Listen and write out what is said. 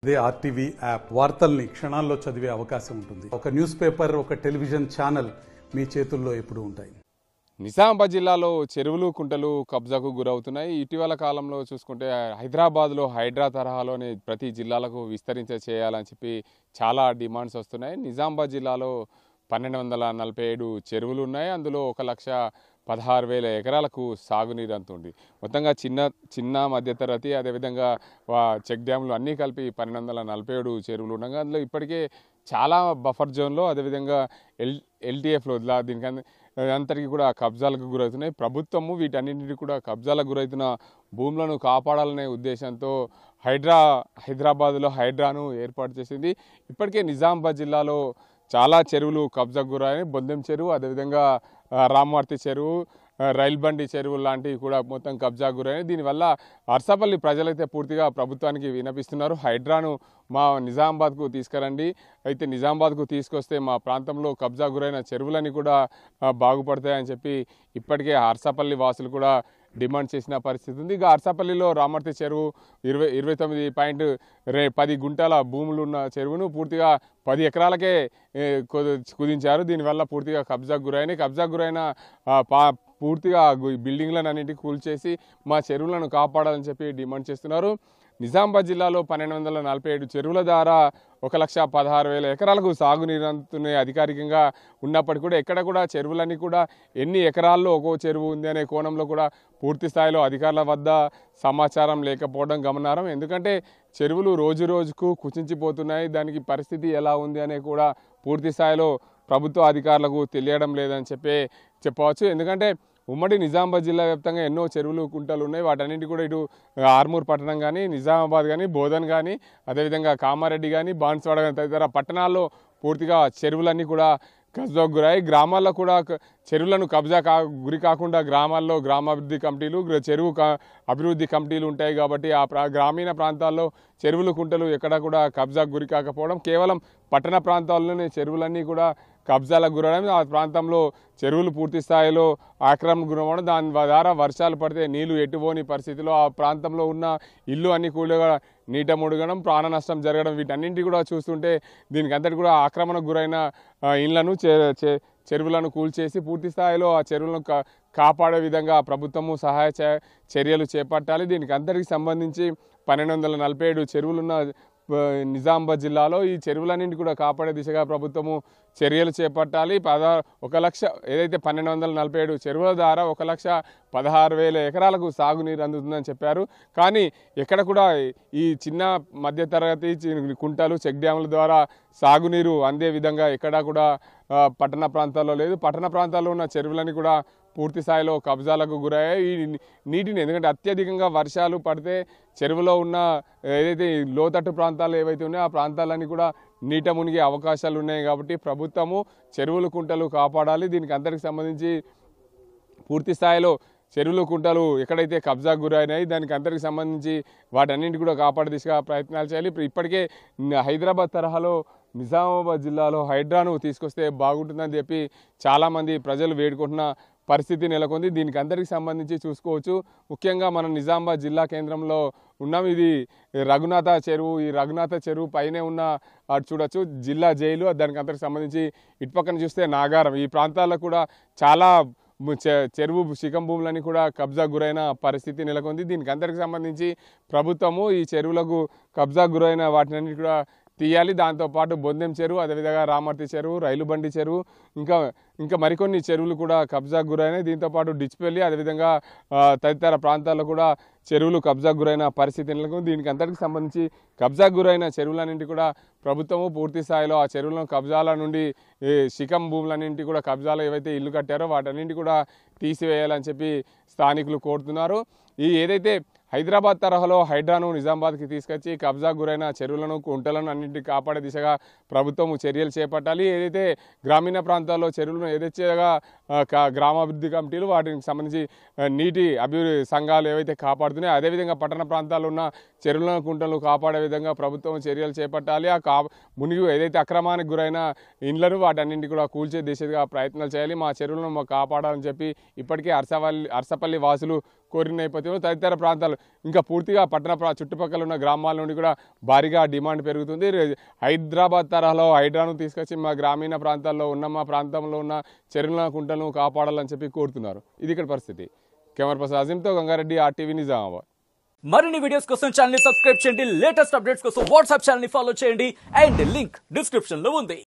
ఇదే RTV app వార్తల్ని క్షణాల్లో చదివే అవకాశం ఉంటుంది. ఒక న్యూస్ పేపర్, ఒక టెలివిజన్ ఛానల్ మీ చేతుల్లో ఎప్పుడూ ఉంటాయి. నిజామాబాద్ జిల్లాలో చెరువులు కుంటలు కబ్జాకు గురవుతున్నాయి. ఇటీవల కాలంలో చూసుకుంటే హైదరాబాద్లో హైడ్రా తరహాలోనే ప్రతి జిల్లాలకు చేయాలని చెప్పి చాలా డిమాండ్స్ వస్తున్నాయి. నిజామాబాద్ జిల్లాలో 1247 చెరువులు ఉన్నాయి. అందులో 1,16,000 ఎకరాలకు సాగునీరు అందుతుంది. మొత్తంగా చిన్న మధ్యతరగతి అదేవిధంగా చెక్ డ్యాములు అన్నీ కలిపి 1247 చెరువులు ఉండగా అందులో ఇప్పటికే చాలా బఫర్ జోన్లో అదేవిధంగా ఎల్టీఎఫ్లో దీనికి అంతటికీ కూడా కబ్జాలకు గురవుతున్నాయి. ప్రభుత్వము వీటన్నింటినీ కూడా కబ్జాలకు గురవుతున్న భూములను కాపాడాలనే ఉద్దేశంతో హైదరాబాద్లో హైడ్రాను ఏర్పాటు చేసింది. ఇప్పటికే నిజామాబాద్ జిల్లాలో చాలా చెరువులు కబ్జాకు గురయ్యాయి. బొందెం చెరువు అదేవిధంగా రామవర్తి చెరువు, రైలు బండి చెరువు లాంటివి కూడా మొత్తం కబ్జాకు గురయ్యాయి. దీనివల్ల అర్సపల్లి ప్రజలైతే పూర్తిగా ప్రభుత్వానికి విన్నపిస్తున్నారు. హైడ్రాను మా నిజామాబాద్కు తీసుకురండి, అయితే నిజామాబాద్కు తీసుకొస్తే మా ప్రాంతంలో కబ్జా గురైన చెరువులని కూడా బాగుపడతాయని చెప్పి ఇప్పటికే అర్సపల్లి వాసులు కూడా డిమాండ్ చేసిన పరిస్థితి ఉంది. ఇక అర్సపల్లిలో రామర్తి చెరువు 29.10 గుంటల భూములు ఉన్న చెరువును పూర్తిగా 10 ఎకరాలకే కుదించారు. దీనివల్ల పూర్తిగా కబ్జాకు గురైనాయి. కబ్జాకు గురైన పూర్తిగా బిల్డింగ్లను అన్నింటికి కూల్చేసి మా చెరువులను కాపాడాలని చెప్పి డిమాండ్ చేస్తున్నారు. నిజామాబాద్ జిల్లాలో 1247 చెరువుల ద్వారా 1,16,000 ఎకరాలకు సాగునీరు అందుతున్నాయి అధికారికంగా ఉన్నప్పటికీ కూడా ఎక్కడ కూడా చెరువులన్నీ కూడా ఎన్ని ఎకరాల్లో ఒక్కో చెరువు ఉంది అనే కోణంలో కూడా పూర్తి స్థాయిలో అధికారుల వద్ద సమాచారం లేకపోవడం గమనార్హం. ఎందుకంటే చెరువులు రోజు రోజుకు కుచించిపోతున్నాయి. దానికి పరిస్థితి ఎలా ఉంది అనే కూడా పూర్తి స్థాయిలో ప్రభుత్వ అధికారులకు తెలియడం లేదని చెప్పవచ్చు. ఎందుకంటే ఉమ్మడి నిజామాబాద్ జిల్లా వ్యాప్తంగా ఎన్నో చెరువులు కుంటలు ఉన్నాయి. వాటన్నింటి కూడా ఇటు ఆర్మూర్ పట్టణం కానీ, నిజామాబాద్ కానీ, బోధన్ కానీ, అదేవిధంగా కామారెడ్డి కానీ, బాన్స్వాడ కానీ తదితర పట్టణాల్లో పూర్తిగా చెరువులన్నీ కూడా కబ్జాకు గురయ్యాయి. గ్రామాల్లో కూడా చెరువులను గురి కాకుండా గ్రామాల్లో గ్రామాభివృద్ధి కమిటీలు, చెరువు అభివృద్ధి కమిటీలు ఉంటాయి. కాబట్టి గ్రామీణ ప్రాంతాల్లో చెరువులు కుంటలు ఎక్కడ కూడా కబ్జాకు గురి కాకపోవడం, కేవలం పట్టణ ప్రాంతాల్లోనే చెరువులన్నీ కూడా కబ్జాలకు గురవడం, ఆ ప్రాంతంలో చెరువులు పూర్తి స్థాయిలో ఆక్రమణకు గురవడం, దాని ద్వారా వర్షాలు పడితే నీళ్లు ఎట్టుపోని పరిస్థితిలో ఆ ప్రాంతంలో ఉన్న ఇల్లు అన్ని కూడా నీట ముడగడం, ప్రాణ నష్టం జరగడం, వీటన్నింటి కూడా చూస్తుంటే దీనికి అంతటి కూడా ఆక్రమణకు గురైన ఇళ్లను చెరువులను కూల్చేసి పూర్తి స్థాయిలో ఆ చెరువులను కాపాడే విధంగా ప్రభుత్వము సహాయ చర్యలు చేపట్టాలి. దీనికి అందరికీ సంబంధించి 1247 చెరువులున్న నిజామాబాద్ జిల్లాలో ఈ చెరువులన్నింటి కూడా కాపాడే దిశగా ప్రభుత్వము చర్యలు చేపట్టాలి. 1,00,000 ఏదైతే 1247 చెరువుల ద్వారా 1,16,000 ఎకరాలకు సాగునీరు అందుతుందని చెప్పారు. కానీ ఎక్కడ కూడా ఈ చిన్న మధ్యతరగతి కుంటలు, చెక్ డ్యాముల ద్వారా సాగునీరు అందే విధంగా ఎక్కడా కూడా పట్టణ ప్రాంతాల్లో లేదు. పట్టణ ప్రాంతాల్లో ఉన్న చెరువులని కూడా పూర్తి స్థాయిలో కబ్జాలకు గురయ్యాయి. ఈ నీటిని ఎందుకంటే అత్యధికంగా వర్షాలు పడితే చెరువులో ఉన్న ఏదైతే లోతట్టు ప్రాంతాలు ఏవైతే ఉన్నాయో ఆ ప్రాంతాలన్నీ కూడా నీట మునిగే అవకాశాలు ఉన్నాయి. కాబట్టి ప్రభుత్వము చెరువులు కుంటలు కాపాడాలి. దీనికి అందరికి సంబంధించి పూర్తి స్థాయిలో చెరువులు కుంటలు ఎక్కడైతే కబ్జాకు గురైనాయి దానికి అందరికి సంబంధించి వాటన్నింటి కూడా కాపాడే దిశగా ప్రయత్నాలు చేయాలి. ఇప్పటికే హైదరాబాద్ తరహాలో నిజామాబాద్ జిల్లాలో హైడ్రాను తీసుకొస్తే బాగుంటుందని చెప్పి చాలామంది ప్రజలు వేడుకుంటున్న పరిస్థితి నెలకొంది. దీనికి అందరికి సంబంధించి చూసుకోవచ్చు. ముఖ్యంగా మనం నిజామాబాద్ జిల్లా కేంద్రంలో ఉన్నాం. ఇది రఘునాథ చెరువు. ఈ రఘునాథ చెరువు పైనే ఉన్న అటు చూడొచ్చు జిల్లా జైలు. దానికి అందరికి సంబంధించి ఇటు పక్కన చూస్తే నాగారం. ఈ ప్రాంతాల్లో కూడా చాలా చెరువు శిఖం భూములని కూడా కబ్జా గురైన పరిస్థితి నెలకొంది. దీనికి అందరికి సంబంధించి ప్రభుత్వము ఈ చెరువులకు కబ్జా గురైన వాటిని కూడా తీయాలి. దాంతోపాటు బొందెం చెరువు, అదేవిధంగా రామర్తి చెరువు, రైలు బండి చెరువు, ఇంకా మరికొన్ని చెరువులు కూడా కబ్జాకు గురైనాయి. దీంతోపాటు డిచ్పల్లి అదేవిధంగా తదితర ప్రాంతాల్లో కూడా చెరువులు కబ్జాకు గురైన పరిస్థితి నెలకొంది. దీనికి అందరికి సంబంధించి కబ్జాకు గురైన చెరువులన్నింటి కూడా ప్రభుత్వము పూర్తి స్థాయిలో ఆ చెరువులను కబ్జాల నుండి శిఖం భూములన్నింటి కూడా కబ్జాలు ఏవైతే ఇల్లు కట్టారో వాటన్నింటి కూడా తీసివేయాలని చెప్పి స్థానికులు కోరుతున్నారు. ఏదైతే హైదరాబాద్ తరహాలో హైడ్రాను నిజామాబాద్కి తీసుకొచ్చి కబ్జాకు గురైన చెరువులను కుంటలను అన్నింటినీ కాపాడే దిశగా ప్రభుత్వం చర్యలు చేపట్టాలి. ఏదైతే గ్రామీణ ప్రాంతాల్లో చెరువులను యథేచ్ఛగా గ్రామాభివృద్ధి కమిటీలు వాటికి సంబంధించి నీటి అభివృద్ధి సంఘాలు ఏవైతే కాపాడుతున్నాయో అదేవిధంగా పట్టణ ప్రాంతాల్లో ఉన్న చెరువులను కుంటలను కాపాడే విధంగా ప్రభుత్వం చర్యలు చేపట్టాలి. మునిగి ఏదైతే అక్రమానికి గురైన ఇండ్లను వాటన్నింటి కూడా కూల్చే దిశగా ప్రయత్నాలు చేయాలి. మా చెరువులను కాపాడాలని చెప్పి ఇప్పటికే అర్సపల్లి వాసులు కోరిన నేపథ్యంలో తదితర ప్రాంతాలు ఇంకా పూర్తిగా చుట్టుపక్కల ఉన్న గ్రామాల నుండి కూడా భారీగా డిమాండ్ పెరుగుతుంది. హైదరాబాద్ తరహాలో హైడ్రాను తీసుకొచ్చి మా గ్రామీణ ప్రాంతాల్లో ఉన్న మా ప్రాంతంలో ఉన్న చెరువుల కుంటలను కాపాడాలని చెప్పి కోరుతున్నారు. ఇది ఇక్కడ పరిస్థితి. కెమెరా పర్సన్ అజీంతో గంగారెడ్డి, RTV నిజామాబాద్. మరిన్ని వీడియోస్ కోసం ఛానల్ ని సబ్స్క్రైబ్ చేయండి. లేటెస్ట్ అప్డేట్స్ కోసం వాట్సాప్ ఛానల్ ని ఫాలో చేయండి. అండ్ లింక్ డిస్క్రిప్షన్ లో ఉంది.